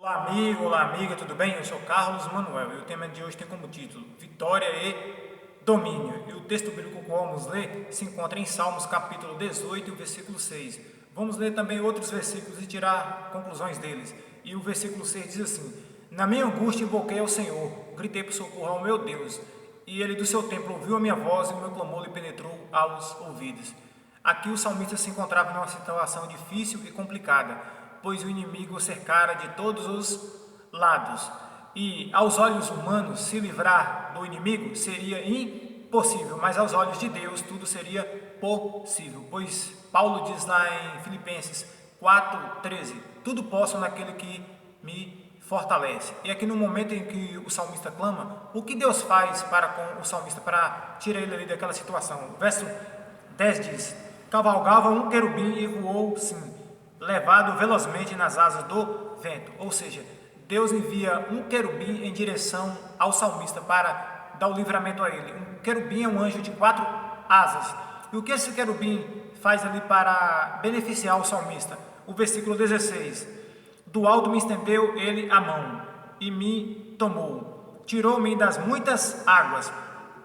Olá amigo, olá amiga, tudo bem? Eu sou Carlos Manuel e o tema de hoje tem como título Vitória e Domínio. E o texto bíblico que vamos ler se encontra em Salmos capítulo 18, versículo 6. Vamos ler também outros versículos e tirar conclusões deles. E o versículo 6 diz assim: Na minha angústia invoquei ao Senhor, gritei por socorro ao meu Deus, e ele do seu templo ouviu a minha voz e o meu clamor lhe penetrou aos ouvidos. Aqui o salmista se encontrava numa situação difícil e complicada, pois o inimigo o cercara de todos os lados. E aos olhos humanos, se livrar do inimigo seria impossível, mas aos olhos de Deus tudo seria possível. Pois Paulo diz lá em Filipenses 4:13: Tudo posso naquele que me fortalece. E aqui no momento em que o salmista clama, o que Deus faz para com o salmista para tirar ele ali daquela situação? O verso 10 diz: Cavalgava um querubim e voou, sim, levado velozmente nas asas do vento. Ou seja, Deus envia um querubim em direção ao salmista para dar o livramento a ele. Um querubim é um anjo de 4 asas. E o que esse querubim faz ali para beneficiar o salmista? O versículo 16: Do alto me estendeu ele a mão e me tomou, tirou-me das muitas águas.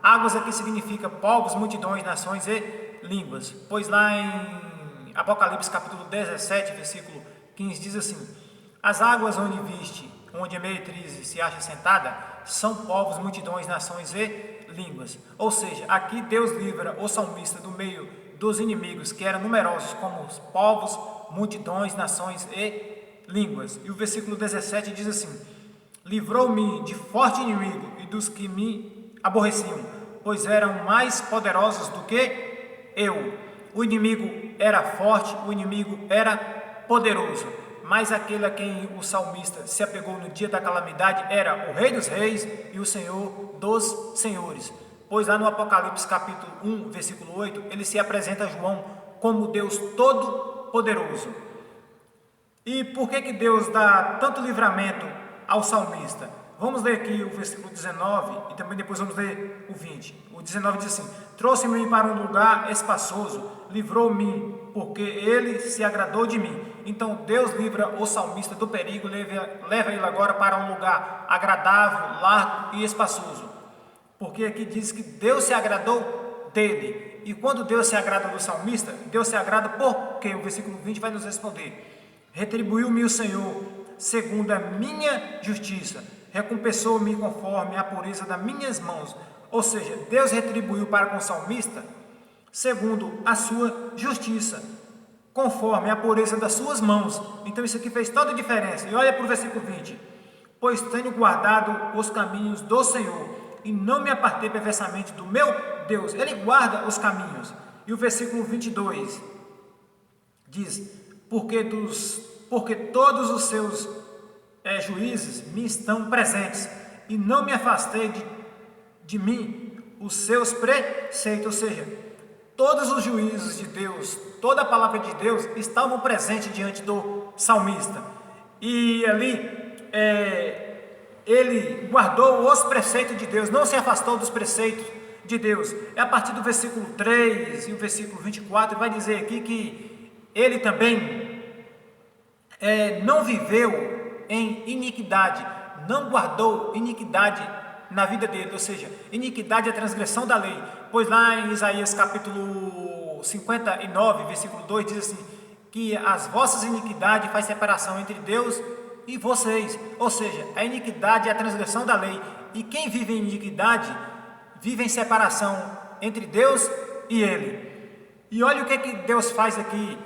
Águas aqui significa povos, multidões, nações e línguas. Pois lá em Apocalipse capítulo 17, versículo 15 diz assim: As águas onde viste, onde a meretriz se acha sentada, são povos, multidões, nações e línguas. Ou seja, aqui Deus livra o salmista do meio dos inimigos, que eram numerosos, como os povos, multidões, nações e línguas. E o versículo 17 diz assim: Livrou-me de forte inimigo e dos que me aborreciam, pois eram mais poderosos do que eu. O inimigo era forte, o inimigo era poderoso, mas aquele a quem o salmista se apegou no dia da calamidade era o Rei dos Reis e o Senhor dos Senhores. Pois lá no Apocalipse capítulo 1, versículo 8, ele se apresenta a João como Deus Todo-Poderoso. E por que Deus dá tanto livramento ao salmista? Vamos ler aqui o versículo 19 e também depois vamos ler o 20. O 19 diz assim: Trouxe-me para um lugar espaçoso, livrou-me, porque ele se agradou de mim. Então Deus livra o salmista do perigo, leva ele agora para um lugar agradável, largo e espaçoso. Porque aqui diz que Deus se agradou dele. E quando Deus se agrada do salmista, Deus se agrada porque o versículo 20 vai nos responder: Retribuiu-me o Senhor segundo a minha justiça, recompensou-me conforme a pureza das minhas mãos. Ou seja, Deus retribuiu para com o salmista segundo a sua justiça, conforme a pureza das suas mãos. Então isso aqui fez toda a diferença. E olha para o versículo 20: Pois tenho guardado os caminhos do Senhor, e não me apartei perversamente do meu Deus. Ele guarda os caminhos. E o versículo 22 diz: Porque todos os seus juízes me estão presentes, e não me afastei de mim os seus preceitos. Ou seja, todos os juízos de Deus, toda a palavra de Deus estavam presentes diante do salmista. E ali ele guardou os preceitos de Deus, não se afastou dos preceitos de Deus. É a partir do versículo 3 e o versículo 24 vai dizer aqui que ele também não viveu em iniquidade, não guardou iniquidade na vida dele. Ou seja, iniquidade é a transgressão da lei. Pois lá em Isaías capítulo 59, versículo 2 diz assim: que as vossas iniquidades faz separação entre Deus e vocês. Ou seja, a iniquidade é a transgressão da lei, e quem vive em iniquidade vive em separação entre Deus e ele. E olha o que Deus faz aqui.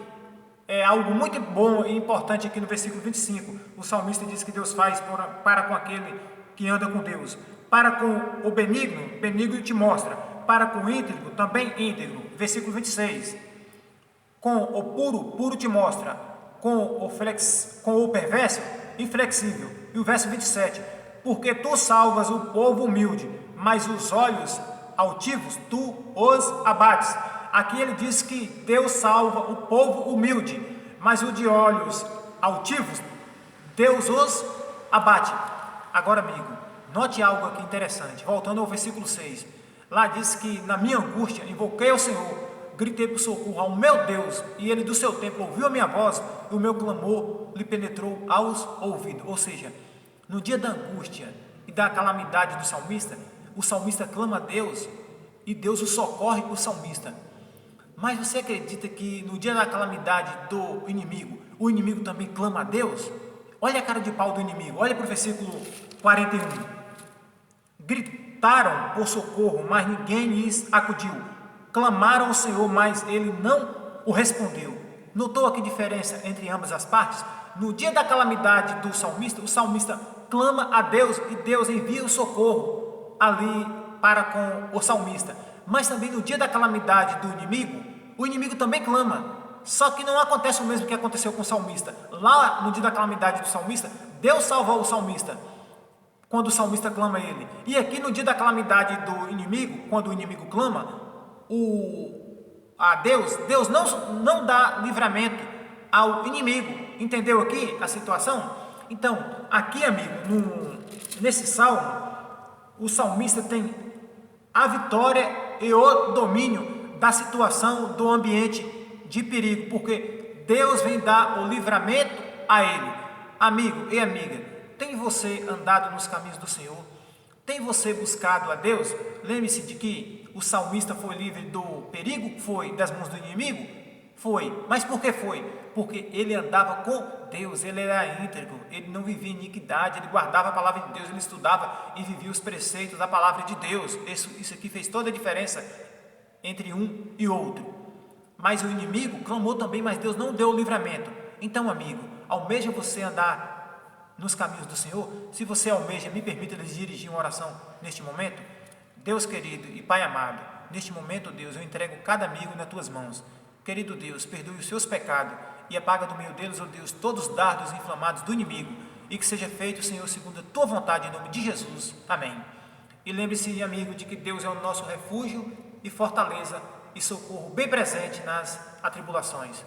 É algo muito bom e importante aqui no versículo 25. O salmista diz que Deus faz para com aquele que anda com Deus. Para com o benigno, benigno te mostra. Para com o íntegro, também íntegro. Versículo 26. Com o puro, puro te mostra. Com o perverso, inflexível. E o verso 27. Porque tu salvas o povo humilde, mas os olhos altivos tu os abates. Aqui ele diz que Deus salva o povo humilde, mas o de olhos altivos, Deus os abate. Agora, amigo, note algo aqui interessante. Voltando ao versículo 6. Lá diz que na minha angústia invoquei ao Senhor, gritei por socorro ao meu Deus, e ele do seu templo ouviu a minha voz, e o meu clamor lhe penetrou aos ouvidos. Ou seja, no dia da angústia e da calamidade do salmista, o salmista clama a Deus, e Deus o socorre o salmista. Mas você acredita que no dia da calamidade do inimigo, o inimigo também clama a Deus? Olha a cara de pau do inimigo, olha para o versículo 41. Gritaram por socorro, mas ninguém lhes acudiu. Clamaram ao Senhor, mas ele não o respondeu. Notou aqui a diferença entre ambas as partes? No dia da calamidade do salmista, o salmista clama a Deus e Deus envia o socorro ali para com o salmista. Mas também no dia da calamidade do inimigo, o inimigo também clama. Só que não acontece o mesmo que aconteceu com o salmista. Lá no dia da calamidade do salmista, Deus salvou o salmista quando o salmista clama a ele. E aqui no dia da calamidade do inimigo, quando o inimigo clama a Deus, Deus não dá livramento ao inimigo. Entendeu aqui a situação? Então, aqui, amigo, nesse salmo, o salmista tem a vitória e o domínio da situação, do ambiente de perigo, porque Deus vem dar o livramento a ele. Amigo e amiga, tem você andado nos caminhos do Senhor? Tem você buscado a Deus? Lembre-se de que o salmista foi livre do perigo? Foi. Das mãos do inimigo? Foi. Mas por que foi? Porque ele andava com Deus, ele era íntegro, ele não vivia iniquidade, ele guardava a palavra de Deus, ele estudava e vivia os preceitos da palavra de Deus. Isso aqui fez toda a diferença entre um e outro. Mas o inimigo clamou também, mas Deus não deu o livramento. Então, amigo, almeja você andar nos caminhos do Senhor? Se você almeja, me permita lhes dirigir uma oração neste momento. Deus querido e Pai amado, neste momento, Deus, eu entrego cada amigo nas tuas mãos. Querido Deus, perdoe os seus pecados e apaga do meio deles, ó Deus, todos os dardos inflamados do inimigo, e que seja feito, Senhor, segundo a tua vontade, em nome de Jesus. Amém. E lembre-se, amigo, de que Deus é o nosso refúgio e fortaleza e socorro bem presente nas atribulações.